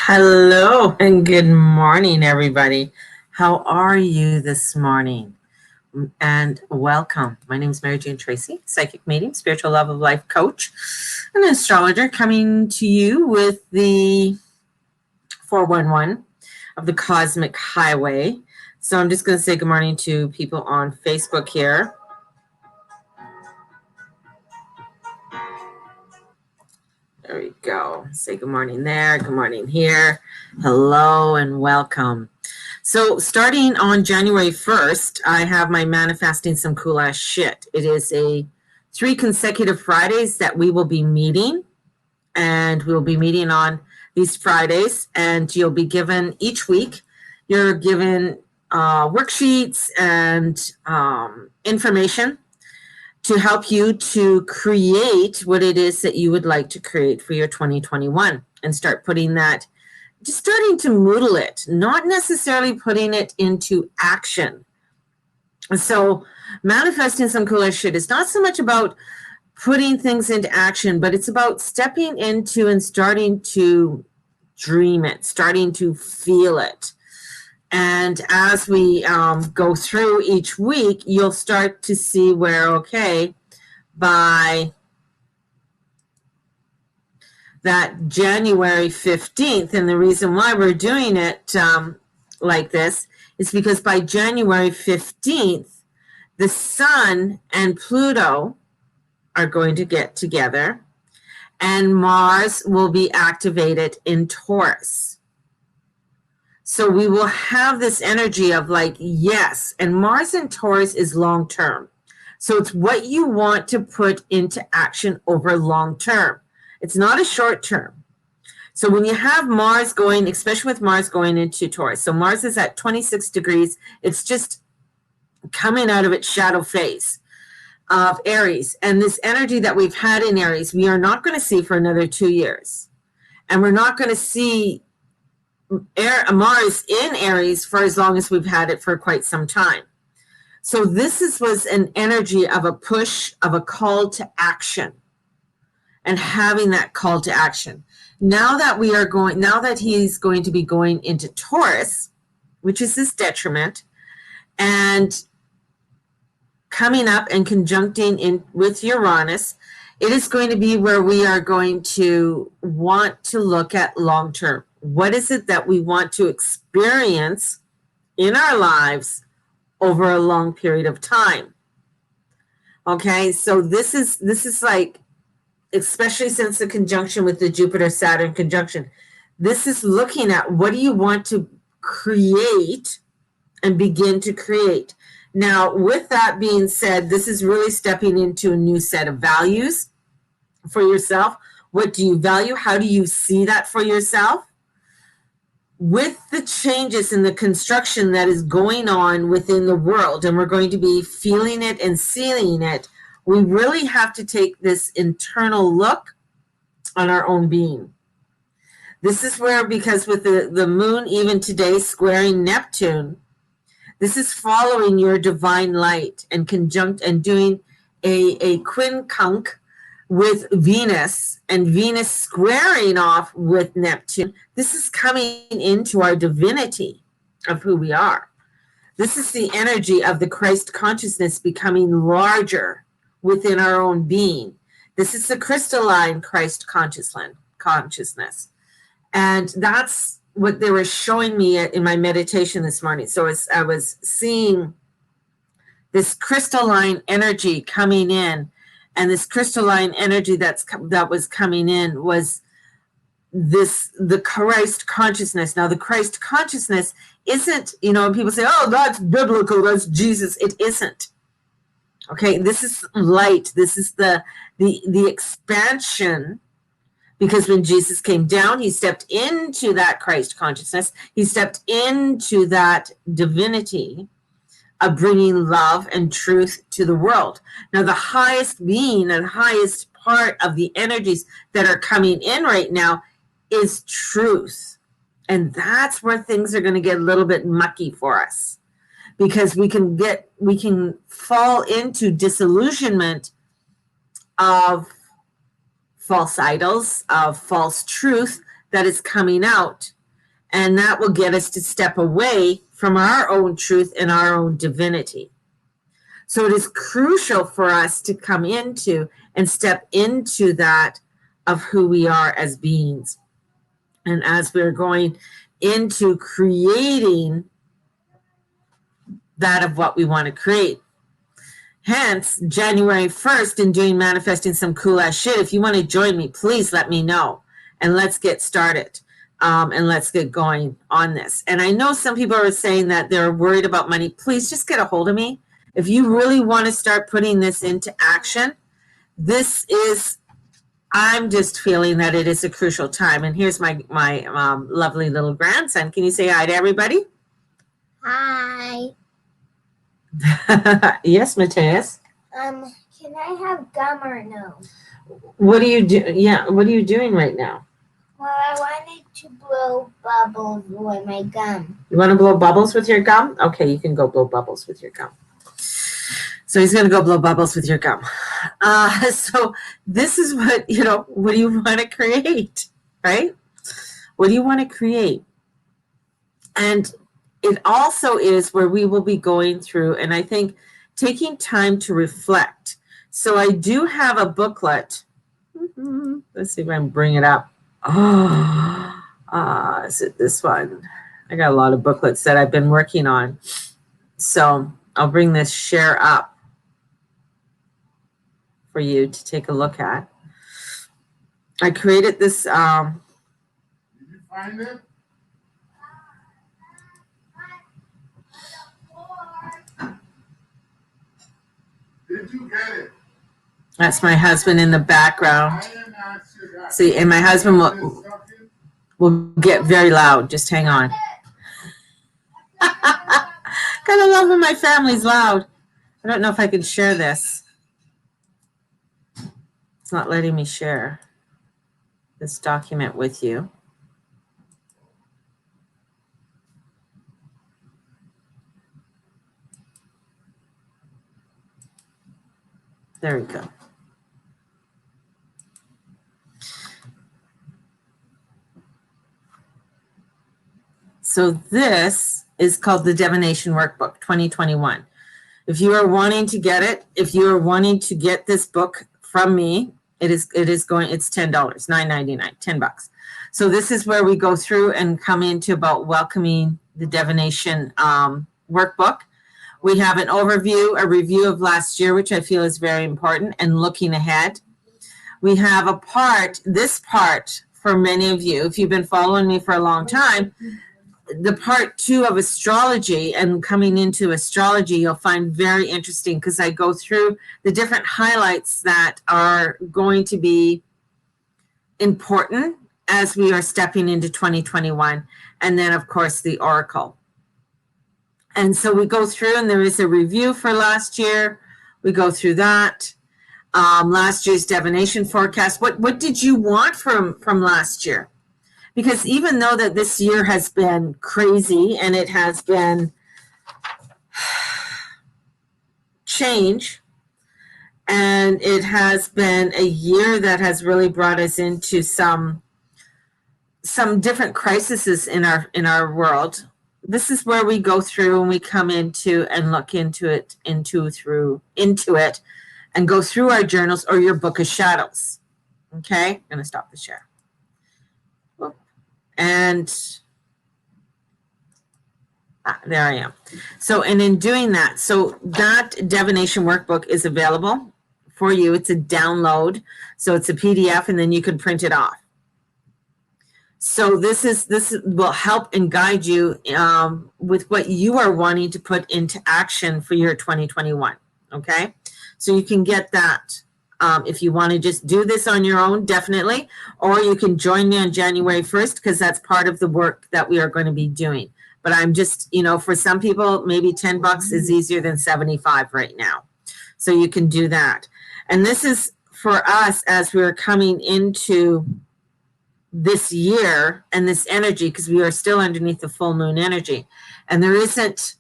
Hello and good morning, everybody. How are you this morning? And welcome. My name is Mary Jane Tracy, psychic medium, spiritual love of life coach, and an astrologer coming to you with the 411 of the Cosmic Highway. So I'm just going to say good morning to people on Facebook here. There we go. Say good morning there. Good morning here. Hello and welcome. So starting on January 1st, I have my Manifesting Some Cool Ass Shit. It is 3 consecutive Fridays that we will be meeting. And we'll be meeting on these Fridays. And you'll be given each week, you're given worksheets and information to help you to create what it is that you would like to create for your 2021 and start putting that, just starting to moodle it, not necessarily putting it into action. So manifesting some cooler shit is not so much about putting things into action, but it's about stepping into and starting to dream it, starting to feel it. And as we go through each week, you'll start to see where, okay, by that January 15th, and the reason why we're doing it like this is because by January 15th, the Sun and Pluto are going to get together, and Mars will be activated in Taurus. So we will have this energy of like, yes, and Mars in Taurus is long term. So it's what you want to put into action over long term. It's not a short term. So when you have Mars going, especially with Mars going into Taurus, so Mars is at 26 degrees. It's just coming out of its shadow phase of Aries. And this energy that we've had in Aries, we are not going to see for another 2 years. And we're not going to see Mars in Aries for as long as we've had it for quite some time. So this was an energy of a push, of a call to action, and having that call to action. Now that he's going to be going into Taurus, which is his detriment, and coming up and conjuncting in with Uranus, it is going to be where we are going to want to look at long term. What is it that we want to experience in our lives over a long period of time? Okay, so this is like, especially since the conjunction with the Jupiter-Saturn conjunction, this is looking at what do you want to create and begin to create. Now, with that being said, this is really stepping into a new set of values for yourself. What do you value? How do you see that for yourself? With the changes in the construction that is going on within the world, and we're going to be feeling it and seeing it, we really have to take this internal look on our own being. This is where, because with the moon even today squaring Neptune, this is following your divine light and conjunct and doing a quincunx with Venus, and Venus squaring off with Neptune. This is coming into our divinity of who we are. This is the energy of the Christ consciousness becoming larger within our own being. This is the crystalline Christ consciousness. And that's what they were showing me in my meditation this morning. So as I was seeing this crystalline energy coming in, and this crystalline energy that was coming in was the Christ consciousness. Now, the Christ consciousness isn't, when people say, oh, that's biblical, that's Jesus. It isn't. Okay, this is light. This is the expansion, because when Jesus came down, he stepped into that Christ consciousness. He stepped into that divinity of bringing love and truth to the world. Now, the highest being and highest part of the energies that are coming in right now is truth. And that's where things are going to get a little bit mucky for us, because we can fall into disillusionment of false idols, of false truth that is coming out And that will get us to step away from our own truth and our own divinity. So it is crucial for us to come into and step into that of who we are as beings. And as we're going into creating that of what we want to create. Hence, January 1st, in doing manifesting some cool ass shit. If you want to join me, please let me know. And let's get started. And let's get going on this. And I know some people are saying that they're worried about money. Please just get a hold of me. If you really want to start putting this into action, I'm just feeling that it is a crucial time. And here's my lovely little grandson. Can you say hi to everybody? Hi. Yes, Mateus. Can I have gum or no? What are you doing? Yeah, what are you doing right now? Well, I wanted to blow bubbles with my gum. You want to blow bubbles with your gum? Okay, you can go blow bubbles with your gum. So he's going to go blow bubbles with your gum. So this is what do you want to create, right? What do you want to create? And it also is where we will be going through, and I think taking time to reflect. So I do have a booklet. Let's see if I can bring it up. Is it this one? I got a lot of booklets that I've been working on. So I'll bring this share up for you to take a look at. I created this. Did you find it? Did you get it? That's my husband in the background. See, and my husband will get very loud. Just hang on. Gotta love when my family's loud. I don't know if I can share this. It's not letting me share this document with you. There we go. So this is called the Divination Workbook 2021. If you are wanting to get it, if you are wanting to get this book from me, it's $10, $9.99, $10. So this is where we go through and come into about welcoming the Divination Workbook. We have an overview, a review of last year, which I feel is very important, and looking ahead. We have this part for many of you, if you've been following me for a long time, the part 2 of astrology and coming into astrology, you'll find very interesting because I go through the different highlights that are going to be important as we are stepping into 2021. And then, of course, the Oracle. And so we go through, and there is a review for last year. We go through that. Last year's divination forecast. What did you want from last year? Because even though that this year has been crazy and it has been change, and it has been a year that has really brought us into some different crises in our world. This is where we go through and we come into and look into it, into it, and go through our journals or your book of shadows. Okay, I'm going to stop the share. And there I am. So, and in doing that, so that divination workbook is available for you. It's a download. So it's a PDF, and then you can print it off. So this will help and guide you with what you are wanting to put into action for your 2021. Okay. So you can get that. If you want to just do this on your own, definitely, or you can join me on January 1st, because that's part of the work that we are going to be doing. But I'm just, for some people, maybe $10 is easier than 75 right now. So you can do that. And this is for us as we're coming into this year and this energy, because we are still underneath the full moon energy. And there isn't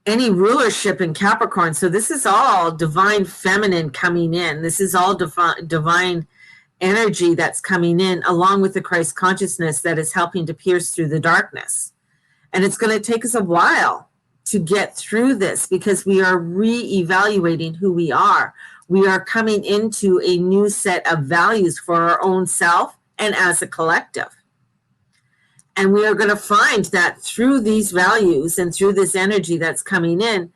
any rulership in Capricorn. So this is all divine feminine coming in. This is all divine energy that's coming in, along with the Christ consciousness that is helping to pierce through the darkness. And it's going to take us a while to get through this because we are re-evaluating who we are. We are coming into a new set of values for our own self and as a collective. And we are going to find that through these values and through this energy that's coming in,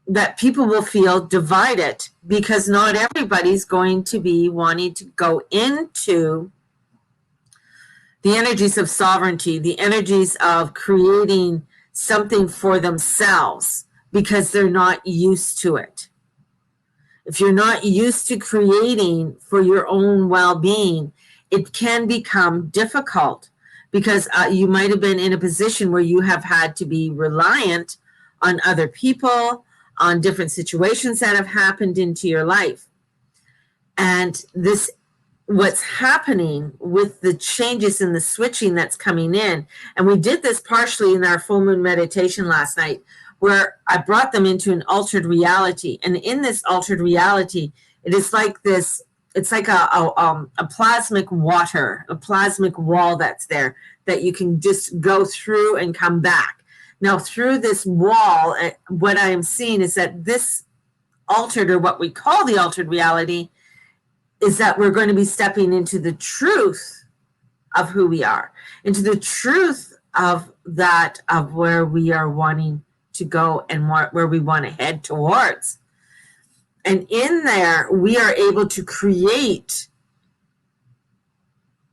that people will feel divided because not everybody's going to be wanting to go into the energies of sovereignty, the energies of creating something for themselves because they're not used to it. If you're not used to creating for your own well-being, it can become difficult because you might have been in a position where you have had to be reliant on other people, on different situations that have happened into your life. And this, what's happening with the changes and the switching that's coming in, and we did this partially in our full moon meditation last night, where I brought them into an altered reality. And in this altered reality, it is like this, it's like a plasmic water, a plasmic wall that's there that you can just go through and come back. Now, through this wall, what I am seeing is that this altered, or what we call the altered reality, is that we're going to be stepping into the truth of who we are, into the truth of that, of where we are wanting to go and where we want to head towards. And in there, we are able to create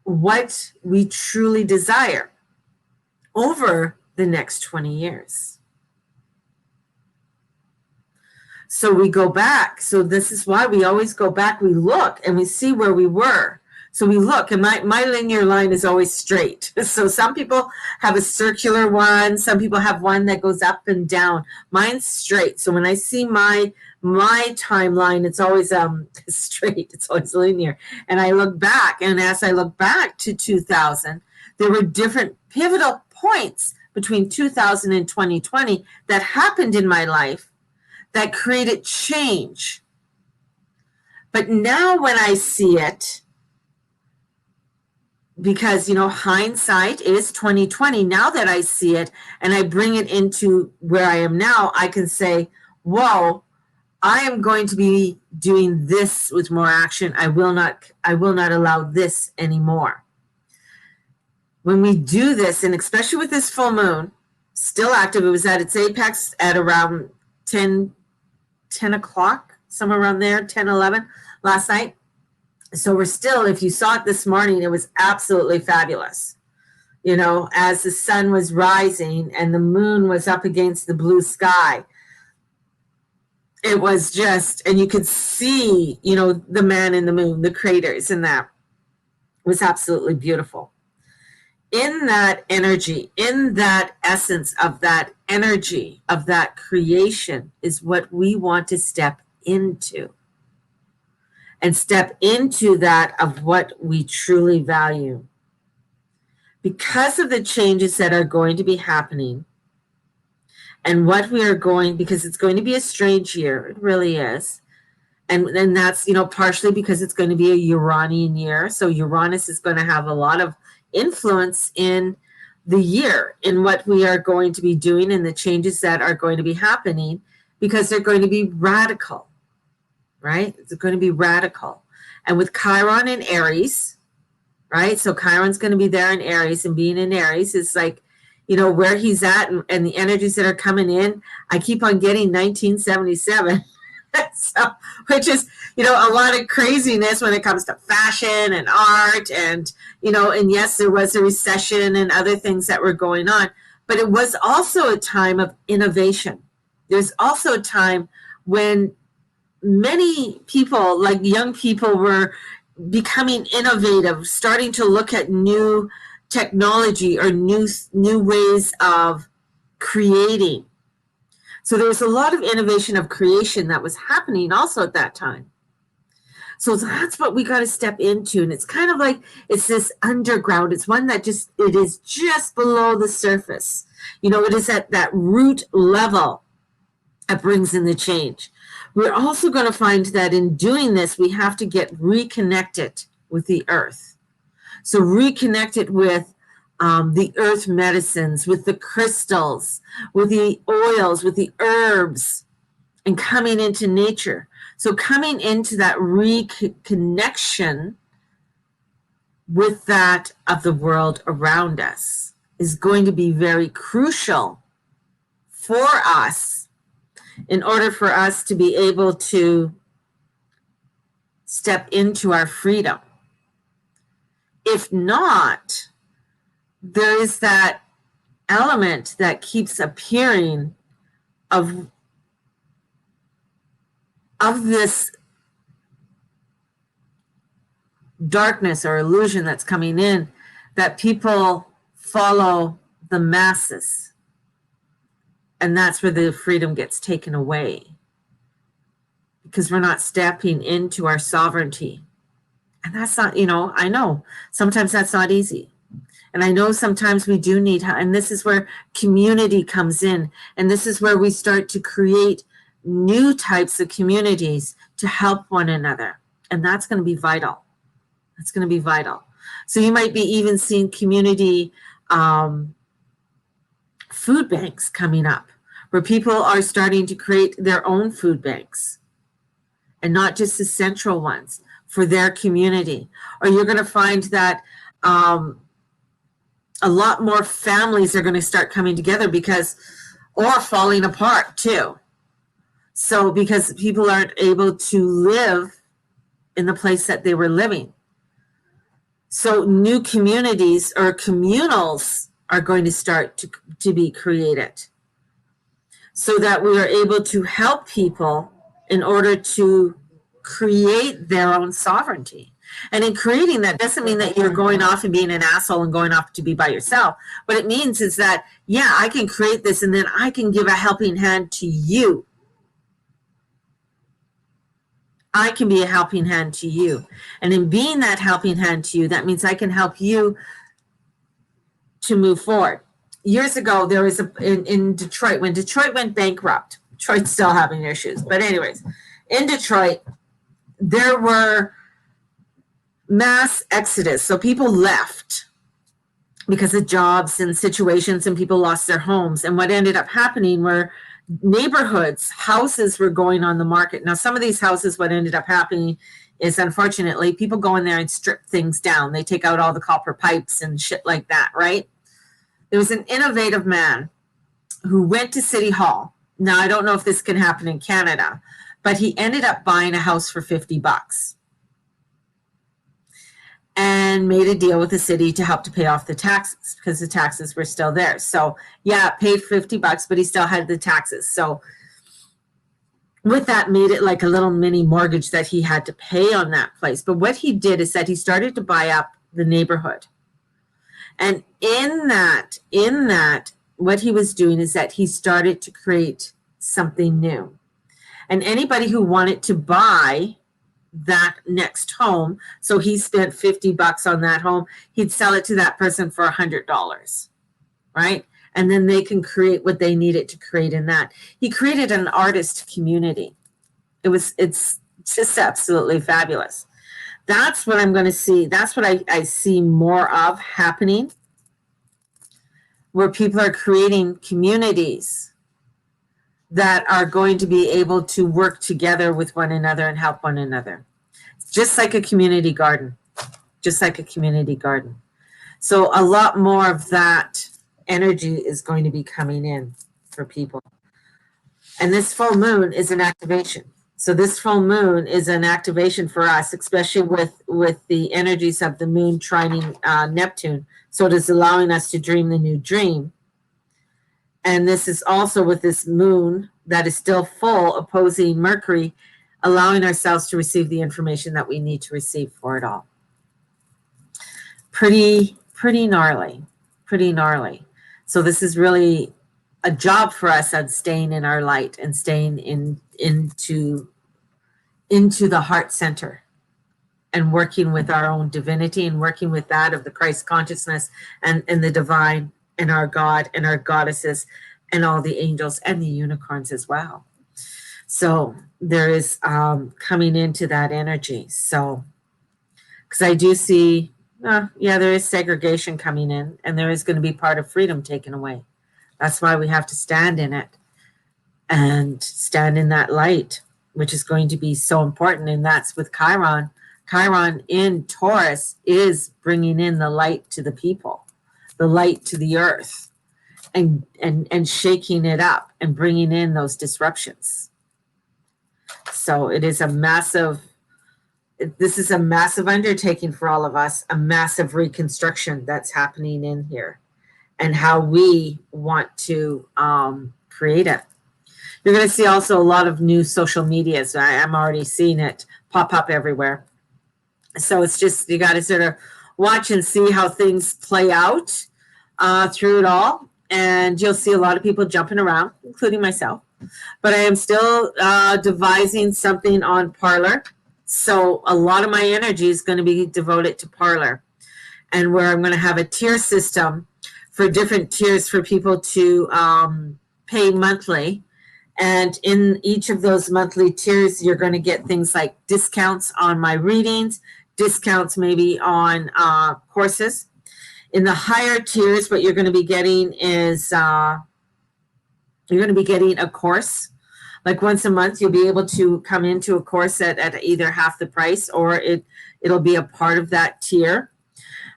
what we truly desire over the next 20 years. So we go back. So this is why we always go back. We look and we see where we were. So we look, and my linear line is always straight. So some people have a circular one. Some people have one that goes up and down. Mine's straight. So when I see my timeline, it's always straight. It's always linear. And I look back, and as I look back to 2000, there were different pivotal points between 2000 and 2020 that happened in my life that created change. But now when I see it, because, you know, hindsight is 2020, now that I see it and I bring it into where I am now, I can say, whoa, I am going to be doing this with more action. I will not allow this anymore. When we do this, and especially with this full moon, still active, it was at its apex at around 10 o'clock, somewhere around there, 10, 11 last night. So we're still, if you saw it this morning, it was absolutely fabulous. You know, as the sun was rising and the moon was up against the blue sky, it was just, and you could see, you know, the man in the moon, the craters, and that was absolutely beautiful. In that energy, in that essence of that energy, of that creation, is what we want to step into. And step into that of what we truly value. Because of the changes that are going to be happening, and what we are going, because it's going to be a strange year, it really is. And that's, you know, partially because it's going to be a Uranian year. So Uranus is going to have a lot of influence in the year, in what we are going to be doing and the changes that are going to be happening, because they're going to be radical, right? It's going to be radical. And with Chiron in Aries, right? So Chiron's going to be there in Aries, and being in Aries is like, you know, where he's at and the energies that are coming in. I keep on getting 1977. So, which is, you know, a lot of craziness when it comes to fashion and art and, you know, and yes, there was a recession and other things that were going on, but it was also a time of innovation. There's also a time when many people, like young people, were becoming innovative, starting to look at new technology or new ways of creating. So there was a lot of innovation of creation that was happening also at that time. So that's what we got to step into. And it's kind of like, it's this underground. It's one that it is just below the surface. You know, it is at that root level that brings in the change. We're also going to find that in doing this, we have to get reconnected with the earth. So reconnect it with the earth medicines, with the crystals, with the oils, with the herbs, and coming into nature. So coming into that reconnection with that of the world around us is going to be very crucial for us in order for us to be able to step into our freedom. If not, there is that element that keeps appearing of this darkness or illusion that's coming in, that people follow the masses. And that's where the freedom gets taken away, because we're not stepping into our sovereignty. And that's not, I know sometimes that's not easy. And I know sometimes we do need help. And this is where community comes in. And this is where we start to create new types of communities to help one another. And that's going to be vital. That's going to be vital. So you might be even seeing community food banks coming up, where people are starting to create their own food banks, and not just the central ones for their community. Or you're going to find that a lot more families are going to start coming together or falling apart too. So because people aren't able to live in the place that they were living. So new communities or communals are going to start to be created, so that we are able to help people in order to create their own sovereignty. And in creating that doesn't mean that you're going off and being an asshole and going off to be by yourself. What it means is that, yeah, I can create this and then I can give a helping hand to you. I can be a helping hand to you. And in being that helping hand to you, that means I can help you to move forward. Years ago, there was in Detroit, when Detroit went bankrupt, Detroit's still having issues. But anyways, in Detroit, there were mass exodus. So people left because of jobs and situations, and people lost their homes. And what ended up happening were neighborhoods, houses were going on the market. Now, some of these houses, what ended up happening is, unfortunately, people go in there and strip things down. They take out all the copper pipes and shit like that, right? There was an innovative man who went to City Hall. Now, I don't know if this can happen in Canada, but he ended up buying a house for $50 and made a deal with the city to help to pay off the taxes, because the taxes were still there. So yeah, paid $50, but he still had the taxes. So with that, made it like a little mini mortgage that he had to pay on that place. But what he did is that he started to buy up the neighborhood. And in that, what he was doing is that he started to create something new. And anybody who wanted to buy that next home, so he spent $50 on that home, he'd sell it to that person for $100, right? And then they can create what they needed to create in that. He created an artist community. It's just absolutely fabulous. That's what I'm going to see. That's what I see more of happening, where people are creating communities that are going to be able to work together with one another and help one another. Just like a community garden. Just like a community garden. So a lot more of that energy is going to be coming in for people. And this full moon is an activation. So this full moon is an activation for us, especially with the energies of the moon trining Neptune. So it is allowing us to dream the new dream. And this is also with this moon that is still full, opposing Mercury, allowing ourselves to receive the information that we need to receive for it all. Pretty gnarly, pretty gnarly. So this is really a job for us on staying in our light and staying into the heart center and working with our own divinity and working with that of the Christ consciousness and the divine and our God and our goddesses and all the angels and the unicorns as well. So there is coming into that energy. So because I do see, yeah, there is segregation coming in, and there is going to be part of freedom taken away. That's why we have to stand in it and stand in that light, which is going to be so important. And that's with Chiron. Chiron in Taurus is bringing in the light to the people, the light to the earth, and shaking it up and bringing in those disruptions. So it is a massive, this is a massive undertaking for all of us, a massive reconstruction that's happening in here, and how we want to create it. You're going to see also a lot of new social media. So I'm already seeing it pop up everywhere. So it's just, you got to sort of watch and see how things play out through it all. And you'll see a lot of people jumping around, including myself. But I am still devising something on Parler. So a lot of my energy is going to be devoted to Parler, and where I'm going to have a tier system for different tiers for people to pay monthly. And in each of those monthly tiers, you're going to get things like discounts on my readings, discounts maybe on courses. In the higher tiers, what you're going to be getting is you're going to be getting a course. Like once a month, you'll be able to come into a course at either half the price, or it'll be a part of that tier.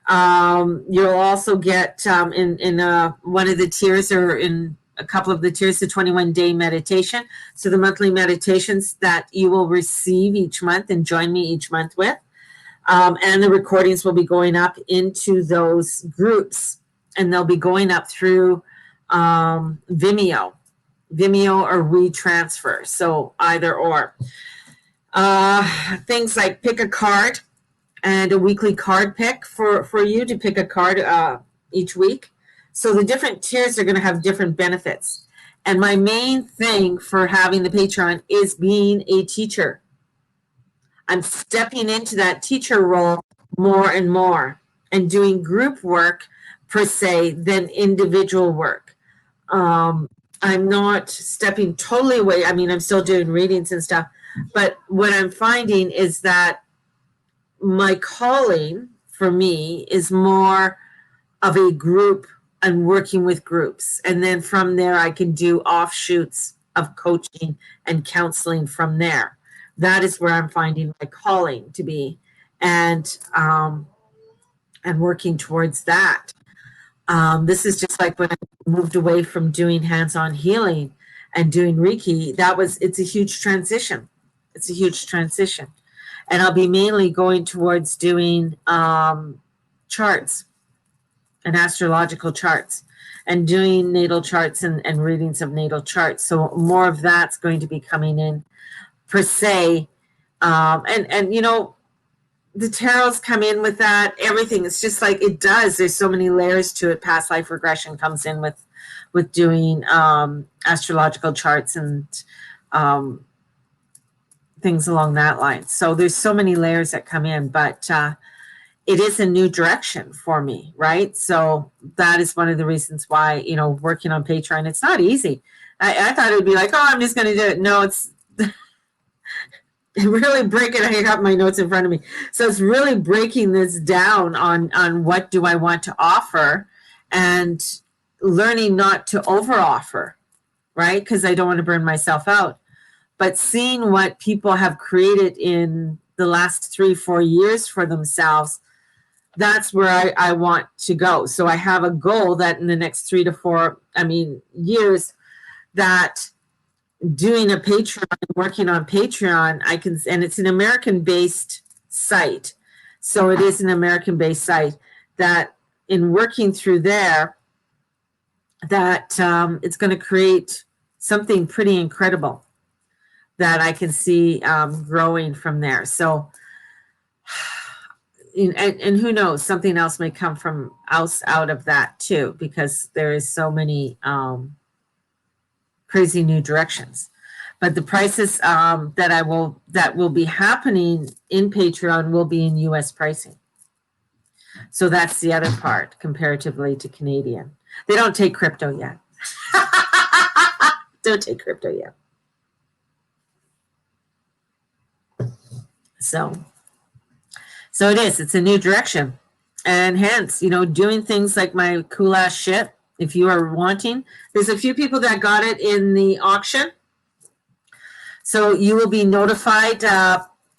You'll also get in one of the tiers, or in a couple of the tiers, the 21-day meditation. So the monthly meditations that you will receive each month and join me each month with. And the recordings will be going up into those groups, and they'll be going up through Vimeo or WeTransfer. So either or. Things like pick a card, and a weekly card pick for you to pick a card each week. So the different tiers are going to have different benefits. And my main thing for having the Patreon is being a teacher. I'm stepping into that teacher role more and more, and doing group work per se than individual work. I'm not stepping totally away. I mean, I'm still doing readings and stuff, but what I'm finding is that my calling for me is more of a group and working with groups. And then from there, I can do offshoots of coaching and counseling from there. That is where I'm finding my calling to be, and working towards that. This is just like when I moved away from doing hands-on healing and doing Reiki. It's a huge transition. It's a huge transition. And I'll be mainly going towards doing charts and astrological charts, and doing natal charts and readings of natal charts. So more of that's going to be coming in per se. And you know, the tarots come in with that, everything. It's just like it does. There's so many layers to it. Past life regression comes in with doing astrological charts and things along that line. So there's so many layers that come in, but it is a new direction for me, right? So that is one of the reasons why, you know, working on Patreon, it's not easy. I thought it would be like, oh, I'm just going to do it. No, it's really breaking. I have my notes in front of me. So it's really breaking this down on what do I want to offer, and learning not to over offer, right? Because I don't want to burn myself out. But seeing what people have created in the last 3-4 years for themselves, that's where I want to go. So I have a goal that in the next 3 to 4, years, that doing a Patreon, working on Patreon, and it's an American-based site. So it is an American-based site, that in working through there, that it's going to create something pretty incredible that I can see growing from there. So, and who knows, something else may come from out of that too, because there is so many crazy new directions. But the prices that will be happening in Patreon will be in US pricing. So that's the other part comparatively to Canadian. They don't take crypto yet. Don't take crypto yet. So So it is, it's a new direction. And hence, doing things like my cool ass shit, if you are wanting, there's a few people that got it in the auction. So you will be notified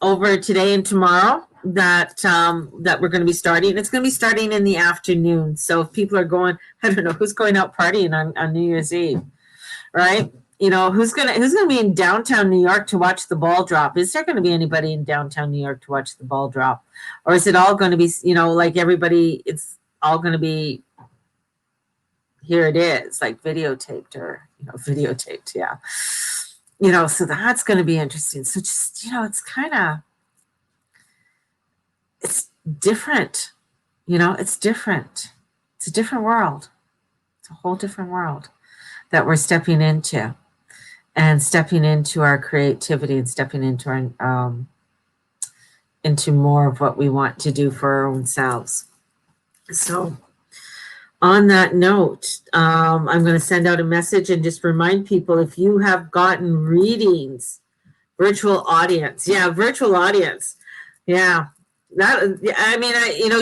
over today and tomorrow that that we're going to be starting. It's going to be starting in the afternoon. So if people are going, I don't know who's going out partying on New Year's Eve, right? Who's gonna be in downtown New York to watch the ball drop? Is there going to be anybody in downtown New York to watch the ball drop, or is it all going to be like everybody? It's all going to be here. It is like videotaped or videotaped, yeah. So that's going to be interesting. So just it's different. It's different. It's a different world. It's a whole different world that we're stepping into. And stepping into our creativity and stepping into our into more of what we want to do for our own selves. So on that note, I'm going to send out a message and just remind people, if you have gotten readings, virtual audience, virtual audience, that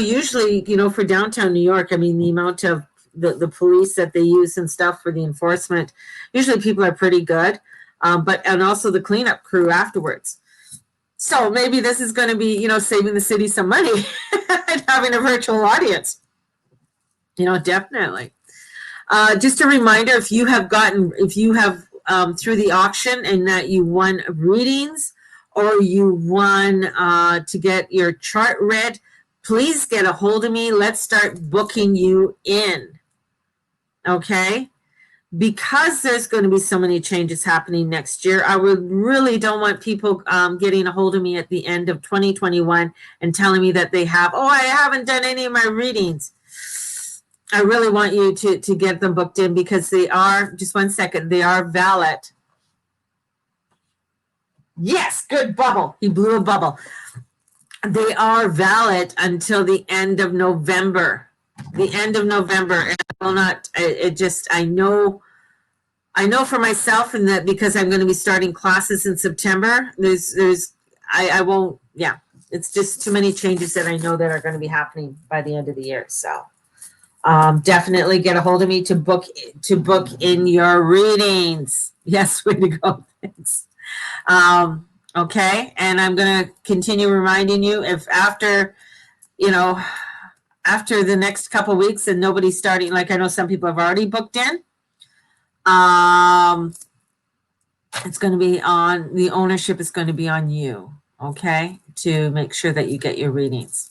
usually for downtown New York, the amount of the police that they use and stuff for the enforcement, usually people are pretty good, and also the cleanup crew afterwards. So maybe this is going to be, saving the city some money and having a virtual audience. Definitely. Just a reminder, if you have through the auction and that you won readings or you won to get your chart read, please get a hold of me. Let's start booking you in. Okay? Because there's going to be so many changes happening next year, I really don't want people getting a hold of me at the end of 2021 and telling me that they have, I haven't done any of my readings. I really want you to get them booked in because they are, just 1 second, they are valid. Yes, good bubble. He blew a bubble. They are valid until the end of November. The end of November. And I will not, I know for myself, and that because I'm going to be starting classes in September, I won't, it's just too many changes that I know that are going to be happening by the end of the year. So definitely get a hold of me to book in your readings. Yes, way to go. Thanks. Okay, and I'm going to continue reminding you, if after the next couple weeks and nobody's starting, like I know some people have already booked in, it's going to be on, the ownership is going to be on you, okay, to make sure that you get your readings.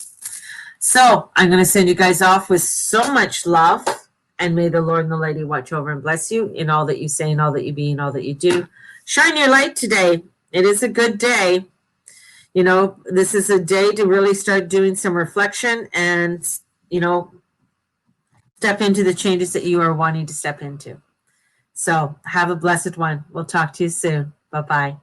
So I'm going to send you guys off with so much love, and may the Lord and the Lady watch over and bless you in all that you say and all that you be and all that you do. Shine your light today. It is a good day. This is a day to really start doing some reflection and, step into the changes that you are wanting to step into. So have a blessed one. We'll talk to you soon. Bye-bye.